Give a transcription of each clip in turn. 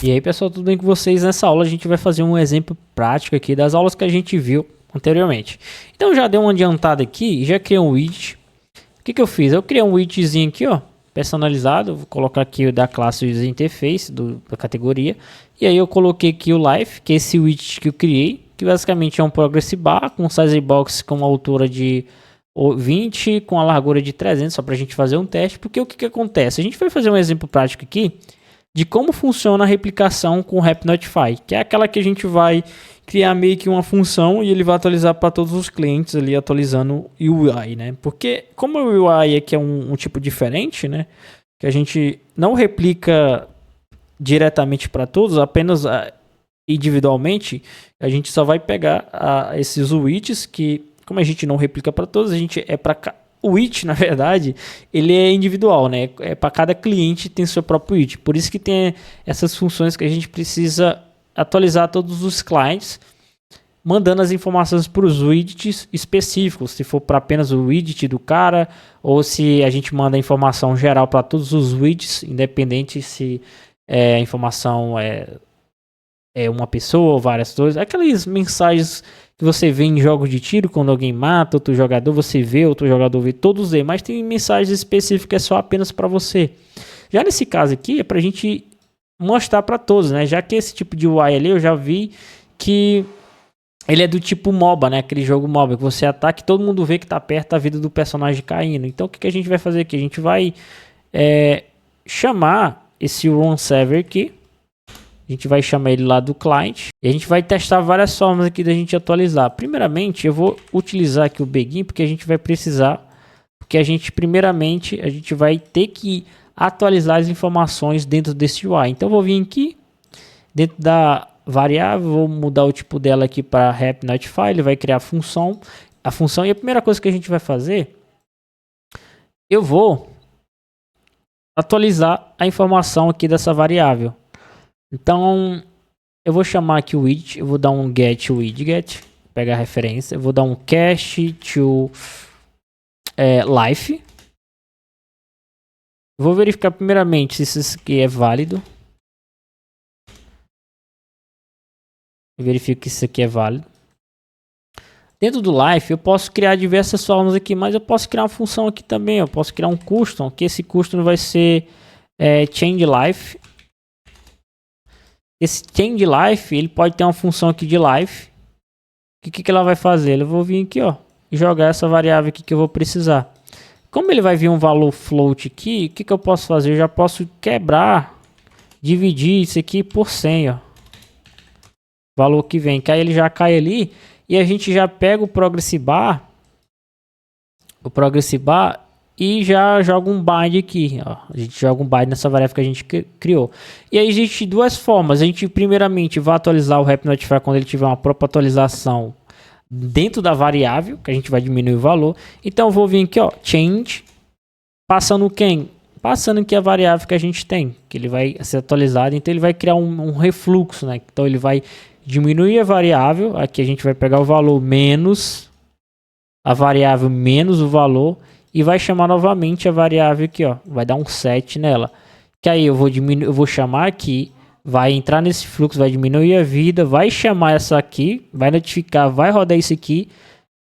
E aí, pessoal, tudo bem com vocês? Nessa aula a gente vai fazer um exemplo prático aqui das aulas que a gente viu anteriormente. Então já dei uma adiantada aqui e já criei um widget. O que eu fiz? Eu criei um widgetzinho aqui, ó, personalizado. Vou colocar aqui o da classe User Interface, da categoria. E aí eu coloquei aqui o Life, que é esse widget que eu criei, que basicamente é um Progress Bar com size box com uma altura de 20, com a largura de 300, só para a gente fazer um teste. Porque o que acontece? A gente vai fazer um exemplo prático aqui de como funciona a replicação com o RapidNotify, que é aquela que a gente vai criar meio que uma função e ele vai atualizar para todos os clientes ali, atualizando o UI, né? Porque como o UI aqui é um tipo diferente, né? Que a gente não replica diretamente para todos, apenas individualmente, a gente só vai pegar esses widgets que, como a gente não replica para todos, a gente é para o widget, na verdade, ele é individual, né? É para cada cliente tem seu próprio widget. Por isso que tem essas funções que a gente precisa atualizar todos os clientes, mandando as informações para os widgets específicos, se for para apenas o widget do cara, ou se a gente manda a informação geral para todos os widgets, independente se a informação é uma pessoa ou várias coisas. Aquelas mensagens que você vê em jogos de tiro, quando alguém mata outro jogador, você vê, outro jogador vê, todos os demais tem mensagens específicas só apenas para você. Já nesse caso aqui, é para a gente mostrar para todos, né? Já que esse tipo de UI ali, eu já vi que ele é do tipo MOBA, né? Aquele jogo MOBA que você ataca e todo mundo vê que tá perto da vida do personagem caindo. Então, o que a gente vai fazer aqui? A gente vai chamar esse run server aqui. A gente vai chamar ele lá do client e a gente vai testar várias formas aqui da gente atualizar. Primeiramente, eu vou utilizar aqui o Begin porque a gente vai precisar, porque primeiramente a gente vai ter que atualizar as informações dentro desse UI. Então, eu vou vir aqui dentro da variável, vou mudar o tipo dela aqui para RapidNotify, ele vai criar a função e a primeira coisa que a gente vai fazer, eu vou atualizar a informação aqui dessa variável. Então, eu vou chamar aqui o widget, eu vou dar um get widget, pegar a referência, eu vou dar um cache to life. Vou verificar primeiramente se isso aqui é válido. Eu verifico que isso aqui é válido. Dentro do life, eu posso criar diversas formas aqui, mas eu posso criar uma função aqui também. Eu posso criar um custom, que esse custom vai ser change life. Esse change life, ele pode ter uma função aqui de life. O que ela vai fazer? Eu vou vir aqui, ó, e jogar essa variável aqui que eu vou precisar. Como ele vai vir um valor float aqui, o que eu posso fazer? Eu já posso quebrar, dividir isso aqui por 100, ó. Valor que vem, que aí ele já cai ali e a gente já pega o Progress Bar e já joga um bind aqui, ó. A gente joga um bind nessa variável que a gente criou. E aí existe duas formas. A gente primeiramente vai atualizar o RapidNotify quando ele tiver uma própria atualização dentro da variável, que a gente vai diminuir o valor. Então eu vou vir aqui, ó, change, passando quem? Passando aqui a variável que a gente tem, que ele vai ser atualizado. Então ele vai criar um refluxo, né? Então ele vai diminuir a variável, aqui a gente vai pegar o valor menos a variável menos o valor e vai chamar novamente a variável aqui, ó, vai dar um set nela. Que aí eu vou chamar aqui, vai entrar nesse fluxo, vai diminuir a vida, vai chamar essa aqui, vai notificar, vai rodar isso aqui.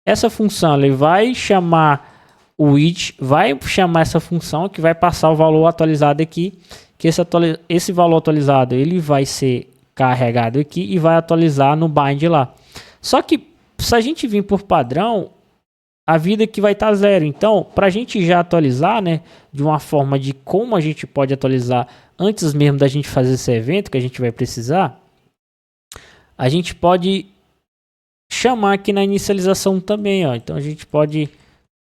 Essa função, ele vai chamar o widget, vai chamar essa função que vai passar o valor atualizado aqui, que esse valor atualizado, ele vai ser carregado aqui e vai atualizar no bind lá. Só que se a gente vir por padrão, a vida aqui vai estar zero. Então, para a gente já atualizar, né, de uma forma de como a gente pode atualizar antes mesmo da gente fazer esse evento que a gente vai precisar, a gente pode chamar aqui na inicialização também, ó. Então a gente pode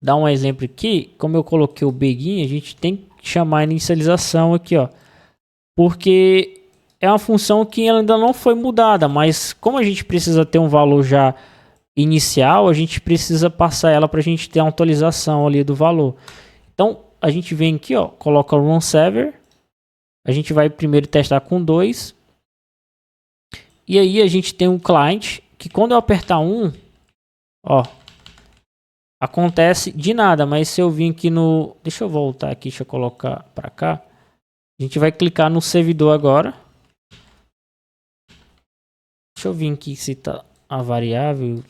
dar um exemplo aqui, como eu coloquei o Begin, a gente tem que chamar a inicialização aqui, ó, porque é uma função que ainda não foi mudada, mas como a gente precisa ter um valor já inicial, a gente precisa passar ela para a gente ter uma atualização ali do valor. Então a gente vem aqui, ó, coloca o run server, a gente vai primeiro testar com 2, e aí a gente tem um client que quando eu apertar 1, ó, acontece de nada, mas se eu vir aqui no, deixa eu voltar aqui, deixa eu colocar para cá, a gente vai clicar no servidor agora. Deixa eu vir aqui se tá a variável.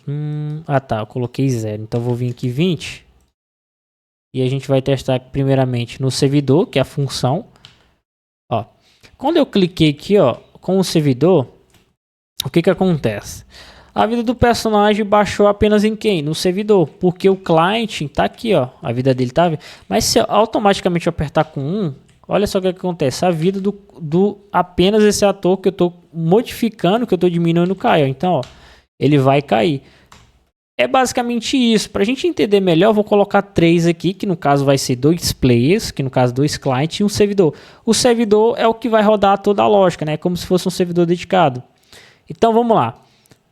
Ah tá, eu coloquei 0. Então vou vir aqui 20. E a gente vai testar primeiramente no servidor, que é a função. Ó, quando eu cliquei aqui, ó, com o servidor, o que acontece? A vida do personagem baixou apenas em quem? No servidor, porque o client tá aqui, ó, a vida dele tá. Mas se eu automaticamente apertar com 1, olha só o que acontece. A vida do apenas esse ator que eu tô modificando, que eu tô diminuindo, cai, ó. Então, ó, ele vai cair. É basicamente isso. Para a gente entender melhor, eu vou colocar 3 aqui, que no caso vai ser 2 players, que no caso 2 clients e um servidor. O servidor é o que vai rodar toda a lógica, né? Como se fosse um servidor dedicado. Então vamos lá.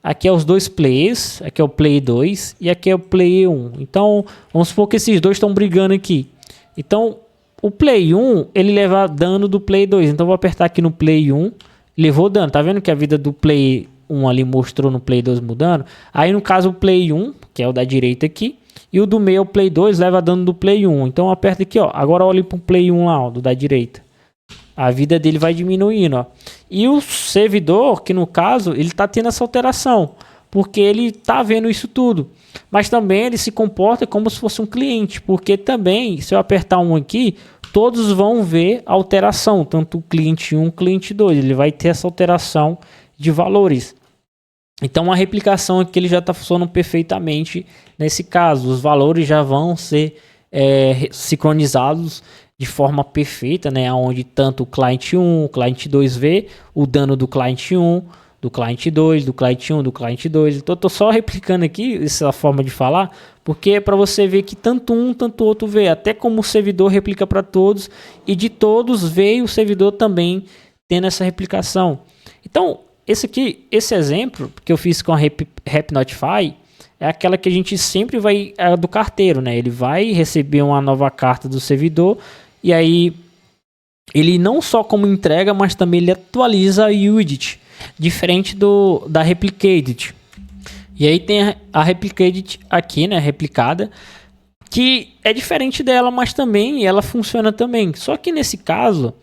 Aqui é os 2 players, aqui é o play 2 e aqui é o play 1. Então vamos supor que esses dois estão brigando aqui. Então o play 1 ele leva dano do play 2. Então vou apertar aqui no play 1, levou dano. Tá vendo que a vida do play 1 ali mostrou no play 2 mudando? Aí no caso o play 1, que é o da direita aqui, e o do meio é o play 2, leva dano do play 1. Então aperta aqui, ó. Agora olhe para o play 1 lá, ó, do da direita. A vida dele vai diminuindo, ó. E o servidor, que no caso, ele tá tendo essa alteração, porque ele tá vendo isso tudo. Mas também ele se comporta como se fosse um cliente, porque também, se eu apertar um aqui, todos vão ver a alteração, tanto o cliente 1 e o cliente 2. Ele vai ter essa alteração de valores. Então a replicação aqui ele já está funcionando perfeitamente nesse caso. Os valores já vão ser sincronizados de forma perfeita, né? Onde tanto o cliente 1, o cliente 2 vê o dano do cliente 1, do cliente 2, do cliente 1, do cliente 2. Então estou só replicando aqui essa forma de falar, porque é para você ver que tanto um, tanto o outro vê. Até como o servidor replica para todos e de todos veio o servidor também tendo essa replicação. Então esse exemplo que eu fiz com a RapNotify é aquela que a gente sempre vai do carteiro, né? Ele vai receber uma nova carta do servidor e aí ele não só como entrega, mas também ele atualiza a widget, diferente da Replicated. E aí tem a Replicated aqui, né? Replicada, que é diferente dela, mas também ela funciona também. Só que nesse caso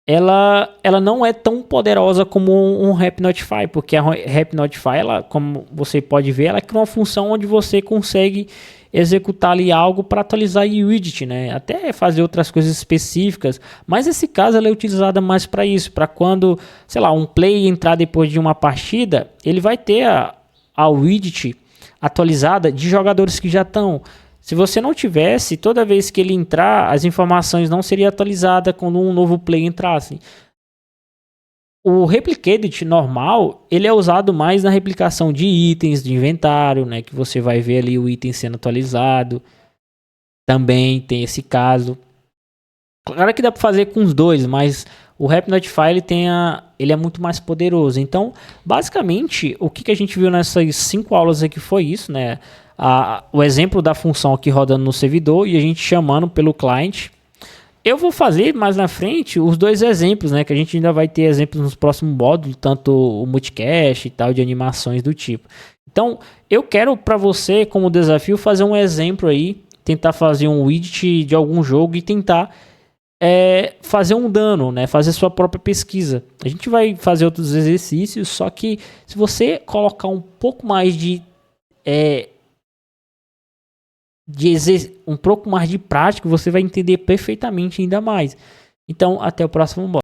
ela não é tão poderosa como um RapNotify, porque a RapNotify, ela, como você pode ver, ela cria uma função onde você consegue executar ali algo para atualizar o widget, né? Até fazer outras coisas específicas, mas nesse caso ela é utilizada mais para isso, para quando, sei lá, um play entrar depois de uma partida, ele vai ter a widget atualizada de jogadores que já estão. Se você não tivesse, toda vez que ele entrar, as informações não seriam atualizadas quando um novo play entrasse. O Replicated normal, ele é usado mais na replicação de itens, de inventário, né? Que você vai ver ali o item sendo atualizado. Também tem esse caso. Claro que dá para fazer com os dois, mas o RapNotify ele é muito mais poderoso. Então, basicamente, o que a gente viu nessas 5 aulas aqui foi isso, né? O exemplo da função aqui rodando no servidor e a gente chamando pelo cliente. Eu vou fazer mais na frente os 2 exemplos, né? Que a gente ainda vai ter exemplos nos próximos módulos, tanto o multicast e tal, de animações do tipo. Então, eu quero para você, como desafio, fazer um exemplo aí, tentar fazer um widget de algum jogo e tentar fazer um dano, né? Fazer sua própria pesquisa. A gente vai fazer outros exercícios, só que se você colocar um pouco mais um pouco mais de prática, você vai entender perfeitamente ainda mais. Então, até o próximo módulo.